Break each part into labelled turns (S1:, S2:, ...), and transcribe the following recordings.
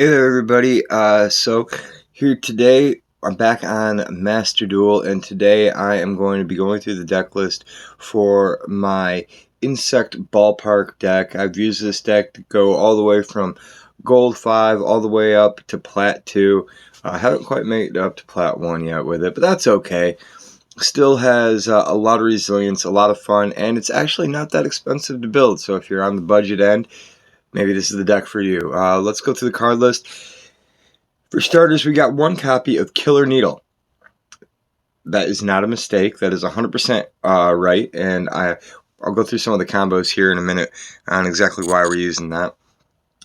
S1: Hey there, everybody. So here today, I'm back on Master Duel, and today I am going to be going through the deck list for my Insect Ballpark deck. I've used this deck to go all the way from Gold 5 all the way up to Plat 2. I haven't quite made it up to Plat 1 yet with it, but that's okay. Still has a lot of resilience, a lot of fun, and it's actually not that expensive to build, so if you're on the budget end, maybe this is the deck for you. Let's go through the card list. For starters, we got one copy of Killer Needle. That is not a mistake. That is 100% right, and I'll go through some of the combos here in a minute on exactly why we're using that.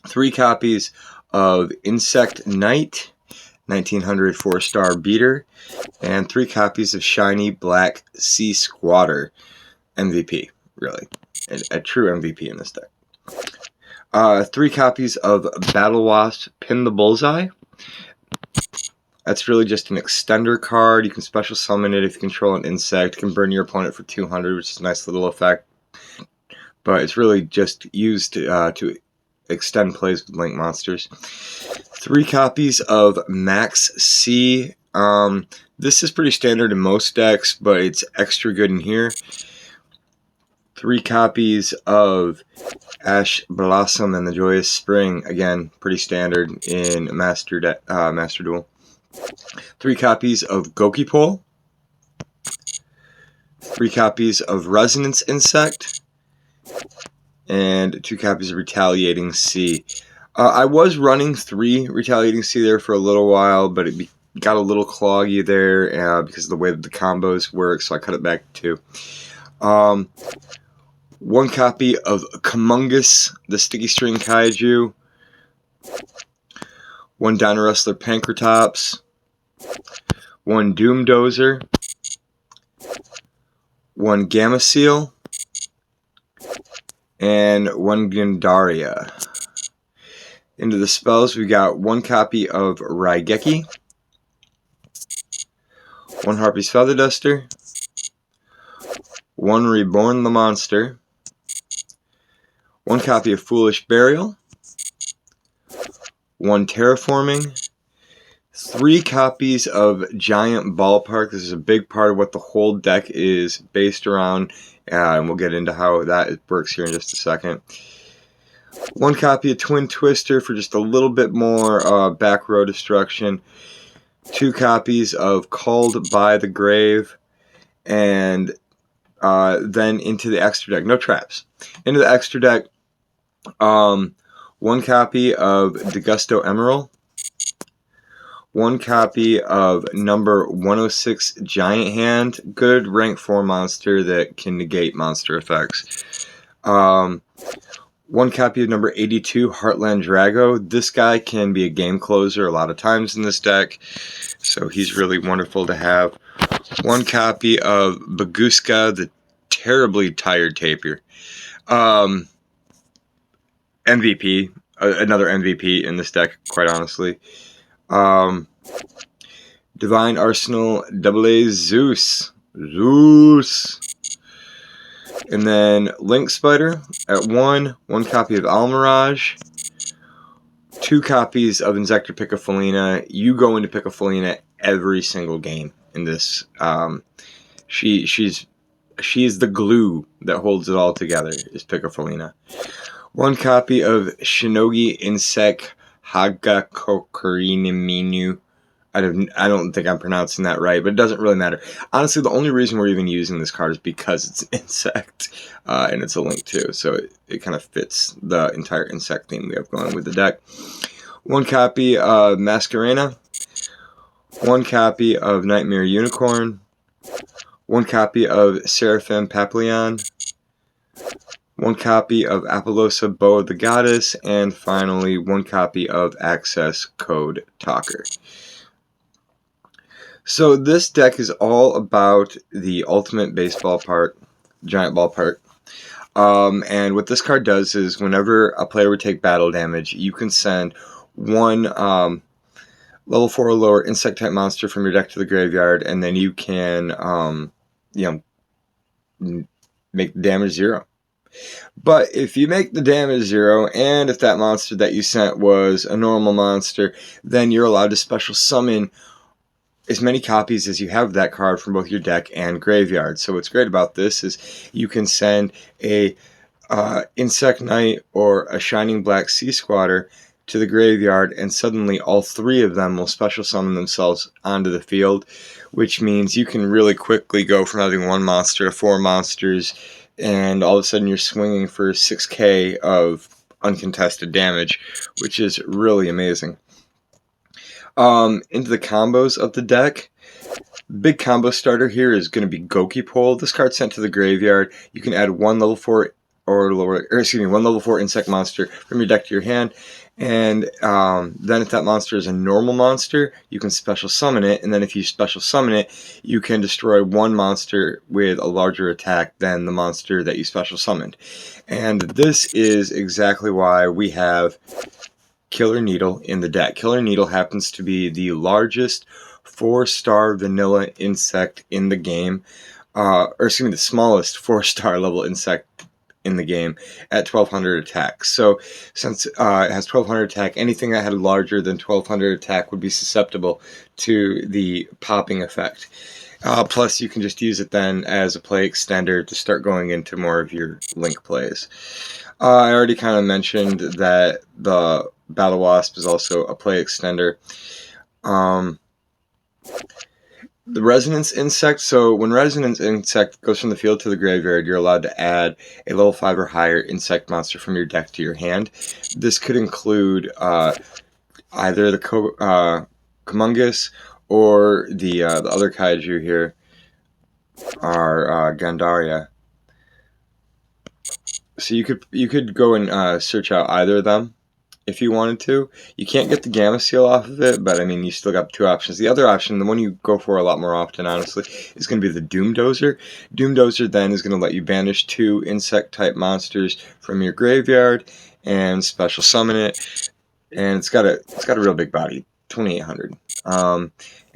S1: 3 copies of Insect Knight, 1900 4-star beater, and 3 copies of Shiny Black Sea Squatter. MVP, really. A true MVP in this deck. 3 copies of Battlewasp Pin the Bullseye. That's really just an extender card. You can special summon it if you control an insect. It can burn your opponent for 200, which is a nice little effect. But it's really just used to extend plays with link monsters. 3 copies of Maxx C. This is pretty standard in most decks, but it's extra good in here. 3 copies of Ash Blossom and the Joyous Spring. Again, pretty standard in Master Duel. 3 copies of Gokipole. 3 copies of Resonance Insect. And 2 copies of Retaliating C. I was running 3 Retaliating C there for a little while, but it got a little cloggy there because of the way that the combos work, so I cut it back to 2. 1 copy of Kumongous, the Sticky String Kaiju. 1 Dinowrestler Pankratops. 1 Doom Dozer. 1 Gameciel. And 1 Gadarla. Into the spells, we got 1 copy of Raigeki. 1 Harpies Feather Duster. 1 Reborn the Monster. 1 copy of Foolish Burial. 1 Terraforming. 3 copies of Giant Ballpark. This is a big part of what the whole deck is based around, and we'll get into how that works here in just a second. 1 copy of Twin Twister for just a little bit more back row destruction. 2 copies of Called by the Grave, and then into the extra deck. No traps. Into the extra deck, 1 copy of Daigusto Emeral. 1 copy of number 106 Giant Hand, good rank 4 monster that can negate monster effects. 1 copy of number 82 Heartlandraco. This guy can be a game closer a lot of times in this deck, so he's really wonderful to have. 1 copy of Bagooska, the terribly tired Tapir. MVP, another MVP in this deck, quite honestly. Divine Arsenal AA Zeus. And then Link Spider at 1. 1 copy of Almiraj. 2 copies of Inzektor Picofalena. You go into Picofalena every single game in this. She's the glue that holds it all together, is Picofalena. 1 copy of Shinogi Insect Hagakokuriniminu. I don't think I'm pronouncing that right, but it doesn't really matter. Honestly, the only reason we're even using this card is because it's an insect, and it's a link too, so it kind of fits the entire insect theme we have going with the deck. 1 copy of Masquerena. 1 copy of Knightmare Unicorn. 1 copy of Seraphim Papillion. 1 copy of Apollosa Bow of the Goddess, and finally 1 copy of Access Code Talker. So this deck is all about the ultimate baseball part, Giant Ballpark. And what this card does is whenever a player would take battle damage, you can send 1 level 4 or lower insect type monster from your deck to the graveyard, and then you can make the damage 0. But if you make the damage 0, and if that monster that you sent was a normal monster, then you're allowed to special summon as many copies as you have of that card from both your deck and graveyard. So what's great about this is you can send a Insect Knight or a Shining Black Sea Squatter to the graveyard, and suddenly all 3 of them will special summon themselves onto the field, which means you can really quickly go from having 1 monster to 4 monsters, and all of a sudden you're swinging for 6k of uncontested damage, which is really amazing. Into the combos of the deck. Big combo starter here is going to be Gokipole. This card sent to the graveyard. You can add 1 level 4 or lower, or excuse me, 1 level 4 insect monster from your deck to your hand, and then if that monster is a normal monster, you can special summon it, and then if you special summon it, you can destroy 1 monster with a larger attack than the monster that you special summoned. And this is exactly why we have Killer Needle in the deck. Killer Needle happens to be the largest 4-star vanilla insect in the game, or excuse me, the smallest 4-star level insect in the game at 1200 attack. So since it has 1200 attack, anything that had larger than 1200 attack would be susceptible to the popping effect. Plus, you can just use it then as a play extender to start going into more of your link plays. I already kind of mentioned that the Battlewasp is also a play extender. The Resonance Insect, so when Resonance Insect goes from the field to the graveyard, you're allowed to add a level 5 or higher insect monster from your deck to your hand. This could include either the Kumongous or the other Kaiju here, are Gadarla. So you could go and search out either of them if you wanted to. You can't get the Gameciel off of it, but I mean, you still got 2 options. The other option, the one you go for a lot more often, honestly, is going to be the Doom Dozer. Doom Dozer then is going to let you banish 2 insect-type monsters from your graveyard and special summon it. And it's got a real big body, 2800.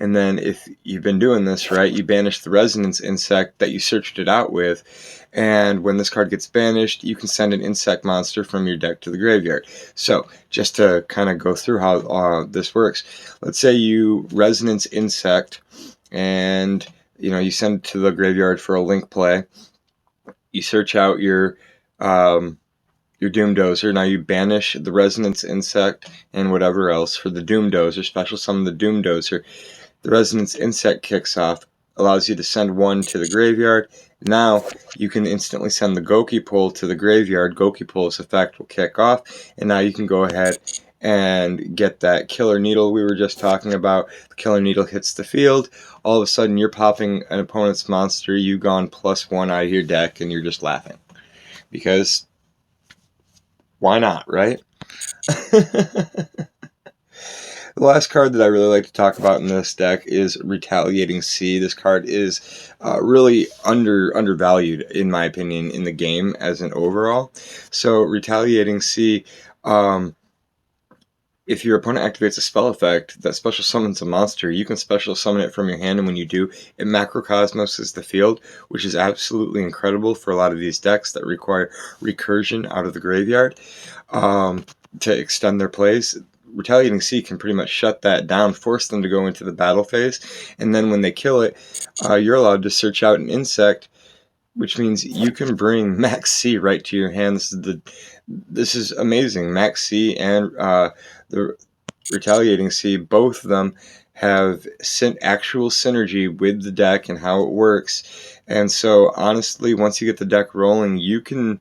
S1: And then if you've been doing this right, you banish the Resonance Insect that you searched it out with, and when this card gets banished, you can send an insect monster from your deck to the graveyard. So just to kind of go through how this works, let's say you Resonance Insect, and you send it to the graveyard for a link play. You search out your Doom Dozer. Now you banish the Resonance Insect and whatever else for the Doom Dozer, special summon the Doom Dozer. The Resonance Insect kicks off, allows you to send 1 to the graveyard. Now you can instantly send the Gokipole to the graveyard. Gokipole's effect will kick off, and now you can go ahead and get that Killer Needle we were just talking about. The Killer Needle hits the field. All of a sudden you're popping an opponent's monster. You've gone +1 out of your deck, and you're just laughing. Because why not, right? The last card that I really like to talk about in this deck is Retaliating C. This card is really undervalued, in my opinion, in the game as an overall. So Retaliating C, if your opponent activates a spell effect that special summons a monster, you can special summon it from your hand, and when you do, it macrocosmoses the field, which is absolutely incredible for a lot of these decks that require recursion out of the graveyard to extend their plays. Retaliating C can pretty much shut that down, force them to go into the battle phase, and then when they kill it, you're allowed to search out an insect, which means you can bring Maxx C right to your hand. This is amazing. Maxx C and the Retaliating C, both of them have actual synergy with the deck and how it works. And so honestly, once you get the deck rolling, you can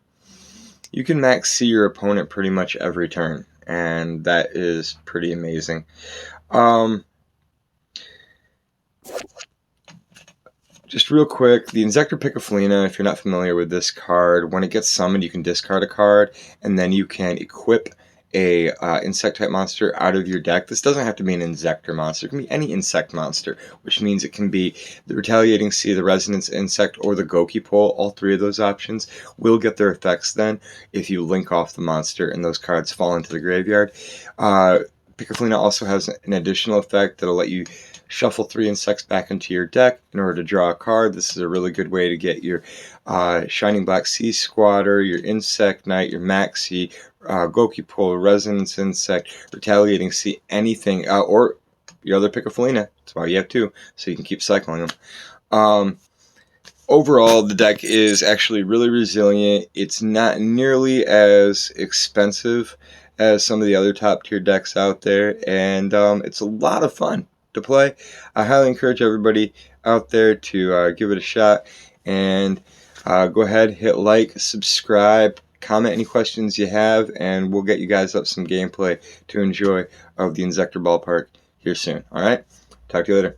S1: Maxx C your opponent pretty much every turn, and that is pretty amazing. Just real quick, the Inzektor Picofalena, if you're not familiar with this card, when it gets summoned, you can discard a card, and then you can equip a insect-type monster out of your deck. This doesn't have to be an Inzektor monster. It can be any insect monster, which means it can be the Retaliating C, the Resonance Insect, or the Gokipole. All 3 of those options will get their effects then if you link off the monster and those cards fall into the graveyard. Picofalena also has an additional effect that'll let you shuffle 3 insects back into your deck in order to draw a card. This is a really good way to get your Shining Black Sea Squatter, your Insect Knight, your Maxx, Gokipole, Resonance Insect, Retaliating C, anything, or your other Picofalena. That's why you have 2, so you can keep cycling them. Overall, the deck is actually really resilient. It's not nearly as expensive as some of the other top tier decks out there, and it's a lot of fun to play. I highly encourage everybody out there to give it a shot, and go ahead, hit like, subscribe, comment any questions you have, and we'll get you guys up some gameplay to enjoy of the Inzektor Ballpark here soon. Alright? Talk to you later.